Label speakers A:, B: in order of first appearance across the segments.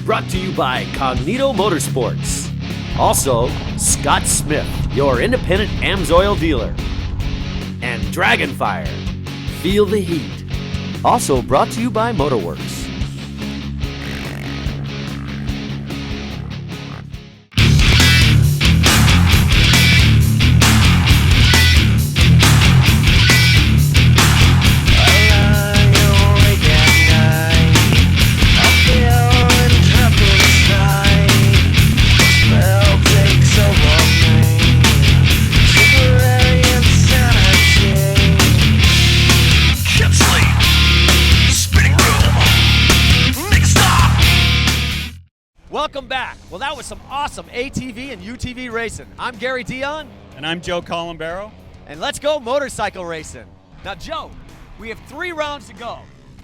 A: brought to you by Cognito Motorsports. Also, Scott Smith, your independent AMSOIL dealer. And Dragonfire, feel the heat. Also brought to you by Motorworks. Welcome back. Well, that was some awesome ATV and UTV racing. I'm Gary Dion.
B: And I'm Joe Columbaro.
A: And let's go motorcycle racing. Now, Joe, we have 3 rounds to go.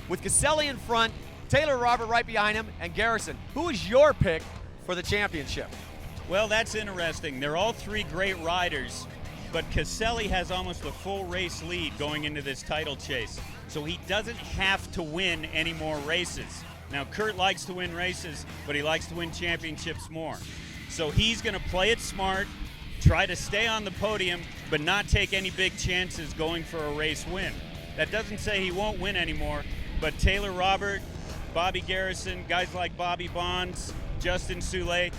A: With Caselli in front, Taylor Robert right behind him, and Garrison. Who is your pick for the championship?
B: Well, that's interesting. They're all 3 great riders, but Caselli has almost a full race lead going into this title chase. So he doesn't have to win any more races. Now, Kurt likes to win races, but he likes to win championships more. So he's going to play it smart, try to stay on the podium, but not take any big chances going for a race win. That doesn't say he won't win anymore, but Taylor Robert, Bobby Garrison, guys like Bobby Bonds, Justin Soule,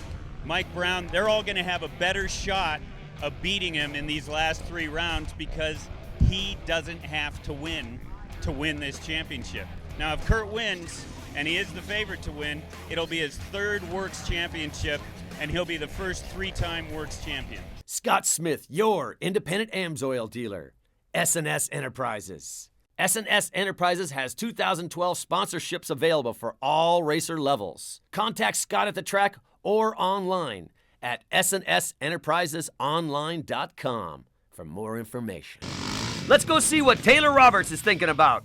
B: Mike Brown, they're all going to have a better shot of beating him in these last 3 rounds because he doesn't have to win this championship. Now, if Kurt wins, and he is the favorite to win, it'll be his 3rd Works Championship, and he'll be the first 3-time Works champion.
A: Scott Smith, your independent AMSOIL dealer. S&S Enterprises. S&S Enterprises has 2012 sponsorships available for all racer levels. Contact Scott at the track or online at snsenterprisesonline.com for more information. Let's go see what Taylor Roberts is thinking about.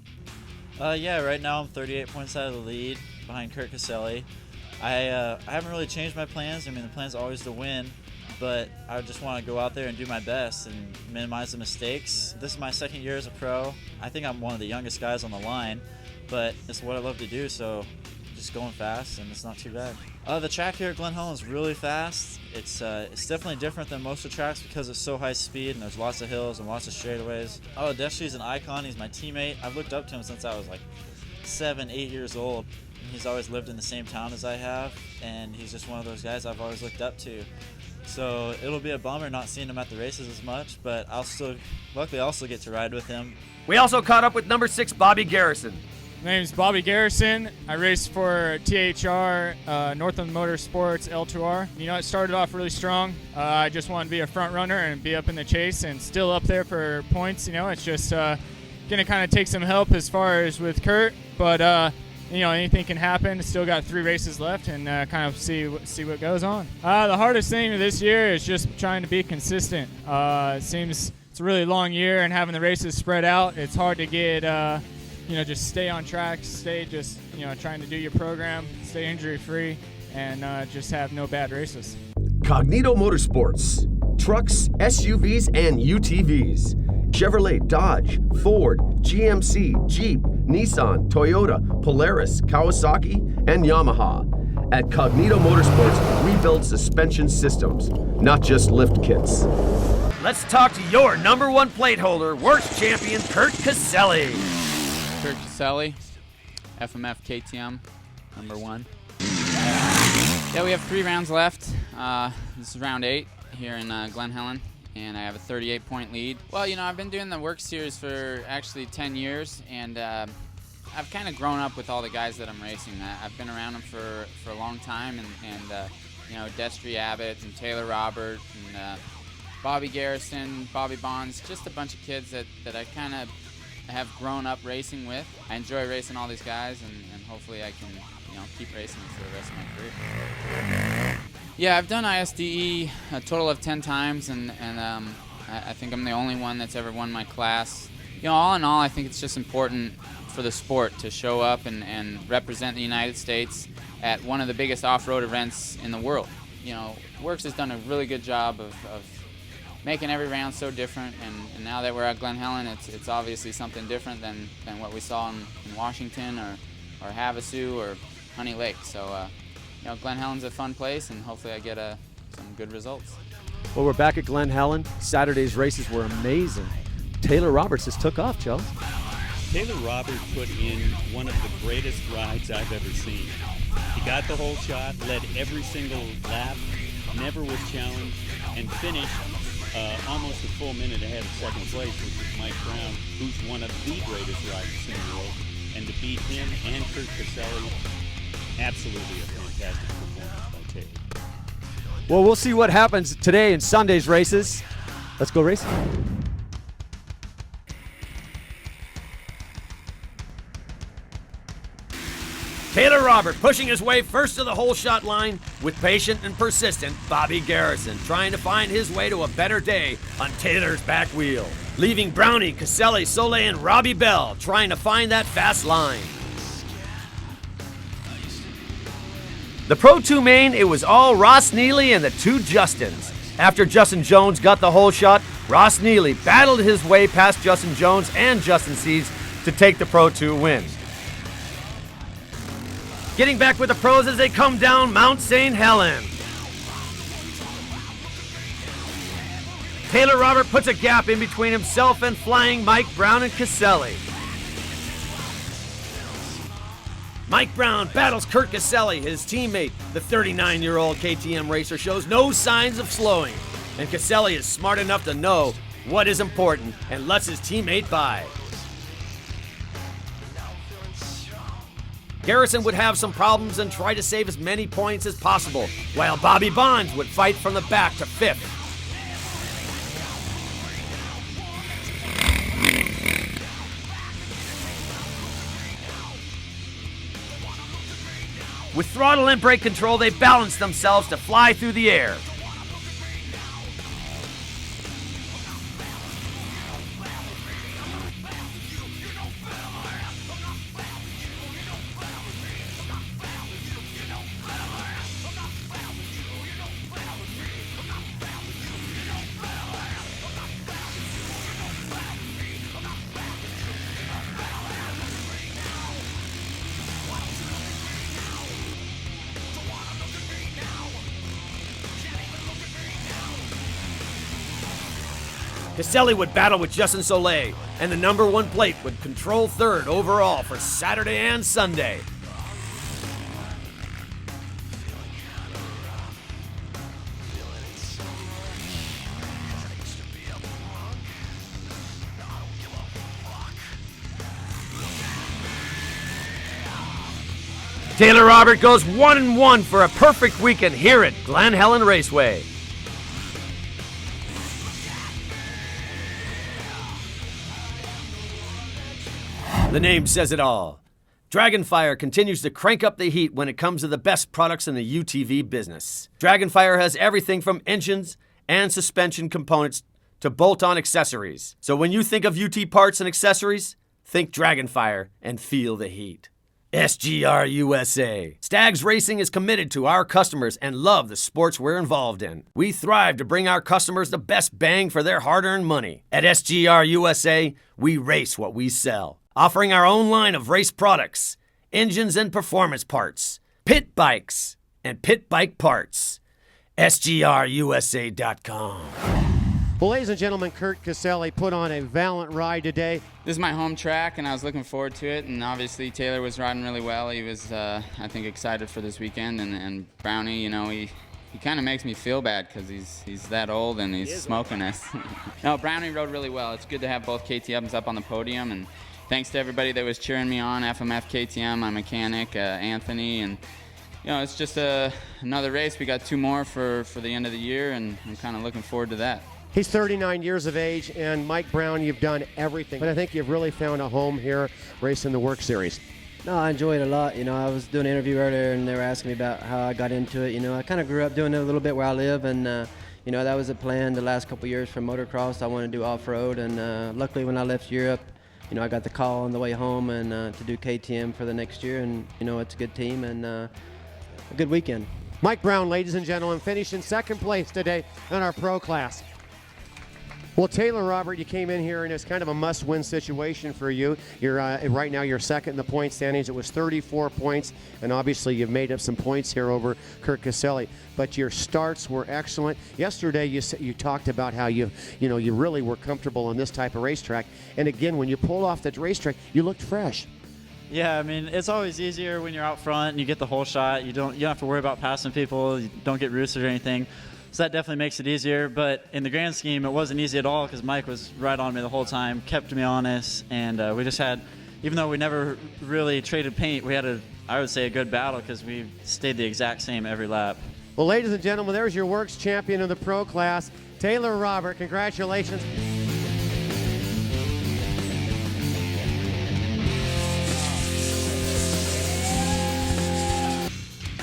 C: Yeah, right now I'm 38 points out of the lead behind Kurt Caselli. I haven't really changed my plans. I mean, the plan's always to win, but I just want to go out there and do my best and minimize the mistakes. This is my 2nd year as a pro. I think I'm one of the youngest guys on the line, but it's what I love to do, so just going fast, and it's not too bad. The track here at Glen Helen is really fast. It's definitely different than most of the tracks because it's so high speed and there's lots of hills and lots of straightaways. Oh, Deshi's an icon. He's my teammate. I've looked up to him since I was like 7, 8 years old. He's always lived in the same town as I have, and he's just one of those guys I've always looked up to. So it'll be a bummer not seeing him at the races as much, but luckily I'll still get to ride with him.
A: We also caught up with number 6, Bobby Garrison.
D: My name is Bobby Garrison. I race for THR, Northland Motorsports L2R. You know, it started off really strong. I just wanted to be a front runner and be up in the chase and still up there for points. You know, it's just going to kind of take some help as far as with Kurt, but you know, anything can happen. Still got 3 races left and kind of see what goes on. The hardest thing this year is just trying to be consistent. It seems it's a really long year, and having the races spread out, it's hard to get you know, just stay on track, stay just, you know, trying to do your program, stay injury-free, and just have no bad races.
A: Cognito Motorsports. Trucks, SUVs, and UTVs. Chevrolet, Dodge, Ford, GMC, Jeep, Nissan, Toyota, Polaris, Kawasaki, and Yamaha. At Cognito Motorsports, we build suspension systems, not just lift kits. Let's talk to your number 1 plate holder, Works champion Kurt Caselli.
E: Kurt Caselli, FMF KTM, number 1. Yeah, we have 3 rounds left. This is round 8 here in Glen Helen, and I have a 38-point lead. Well, you know, I've been doing the Work Series for actually 10 years, and I've kind of grown up with all the guys that I'm racing. I've been around them for a long time, and you know, Destry Abbott and Taylor Robert and Bobby Garrison, Bobby Bonds, just a bunch of kids that I kind of have grown up racing with. I enjoy racing all these guys, and hopefully I can, you know, keep racing for the rest of my career. Yeah, I've done ISDE a total of 10 times, and I think I'm the only one that's ever won my class. You know, all in all, I think it's just important for the sport to show up and represent the United States at one of the biggest off-road events in the world. You know, Works has done a really good job of making every round so different, and now that we're at Glen Helen, it's obviously something different than what we saw in Washington or Havasu or Honey Lake. So Glen Helen's a fun place, and hopefully I get some good results.
A: Well, we're back at Glen Helen. Saturday's races were amazing. Taylor Roberts just took off, Joe.
B: Taylor Roberts put in one of the greatest rides I've ever seen. He got the whole shot, led every single lap, never was challenged, and finished almost a full minute ahead of second place, which is Mike Brown, who's one of the greatest riders in the world. And to beat him and Kurt Caselli, absolutely a fantastic performance by Taylor.
A: Well, we'll see what happens today in Sunday's races. Let's go racing. Taylor Robert pushing his way first to the hole shot line with patient and persistent Bobby Garrison trying to find his way to a better day on Taylor's back wheel. Leaving Brownie, Caselli, Soleil, and Robbie Bell trying to find that fast line. The Pro 2 main, it was all Ross Neely and the two Justins. After Justin Jones got the hole shot, Ross Neely battled his way past Justin Jones and Justin Seeds to take the Pro 2 win. Getting back with the pros as they come down Mount St. Helen. Taylor Robert puts a gap in between himself and flying Mike Brown and Caselli. Mike Brown battles Kurt Caselli, his teammate. The 39-year-old KTM racer shows no signs of slowing, and Caselli is smart enough to know what is important and lets his teammate by. Garrison would have some problems and try to save as many points as possible, while Bobby Bonds would fight from the back to fifth. With throttle and brake control, they balance themselves to fly through the air. Caselli would battle with Justin Soleil, and the number one plate would control third overall for Saturday and Sunday. Taylor Robert goes 1-1 for a perfect weekend here at Glen Helen Raceway. The name says it all. Dragonfire continues to crank up the heat when it comes to the best products in the UTV business. Dragonfire has everything from engines and suspension components to bolt-on accessories. So when you think of UT parts and accessories, think Dragonfire and feel the heat. SGR USA. Stags Racing is committed to our customers and love the sports we're involved in. We thrive to bring our customers the best bang for their hard-earned money. At SGR USA, we race what we sell. Offering our own line of race products, engines and performance parts, pit bikes, and pit bike parts. SGRUSA.com.
F: Well, ladies and gentlemen, Kurt Caselli put on a valiant ride today.
E: This is my home track, and I was looking forward to it, and obviously Taylor was riding really well. He was, I think, excited for this weekend, and Brownie, you know, he kind of makes me feel bad because he's that old and he's smoking us. No, Brownie rode really well. It's good to have both KTMs up on the podium, and thanks to everybody that was cheering me on, FMF KTM, my mechanic, Anthony, and you know, it's just another race. We got two more for the end of the year, and I'm kind of looking forward to that.
F: He's 39 years of age, and Mike Brown, you've done everything. But I think you've really found a home here racing the Work Series.
G: No, I enjoy it a lot. You know, I was doing an interview earlier, and they were asking me about how I got into it. You know, I kind of grew up doing it a little bit where I live, and you know, that was a plan the last couple of years for motocross. I wanted to do off-road, and luckily when I left Europe, you know, I got the call on the way home and to do KTM for the next year, and you know, it's a good team and a good weekend.
F: Mike Brown, ladies and gentlemen, finished in second place today in our pro class. Well, Taylor, Robert, you came in here and it's kind of a must-win situation for you. You're right now you're second in the point standings. It was 34 points, and obviously you've made up some points here over Kurt Caselli. But your starts were excellent. Yesterday you talked about how you really were comfortable on this type of racetrack. And again, when you pulled off that racetrack, you looked fresh.
C: Yeah, I mean, it's always easier when you're out front and you get the whole shot. You don't have to worry about passing people. You don't get roosted or anything. So that definitely makes it easier. But in the grand scheme, it wasn't easy at all because Mike was right on me the whole time, kept me honest, and we just had, even though we never really traded paint, we had I would say, a good battle because we stayed the exact same every lap.
F: Well, ladies and gentlemen, there's your works champion of the pro class, Taylor Robert. Congratulations.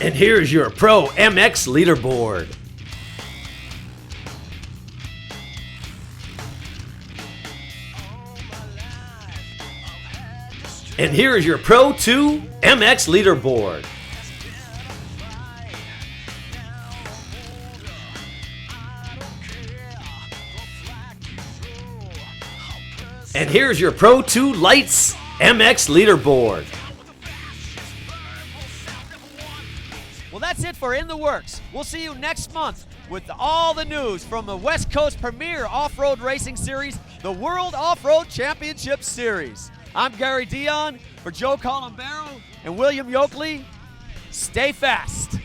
A: And here's your Pro MX leaderboard. And here is your Pro 2 MX leaderboard. And here's your Pro 2 Lights MX leaderboard.
H: Well, that's it for In the Works. We'll see you next month with all the news from the West Coast premier off-road racing series, the World Off-Road Championship Series. I'm Gary Dion for Joe Colombero and William Yoakley. Stay fast.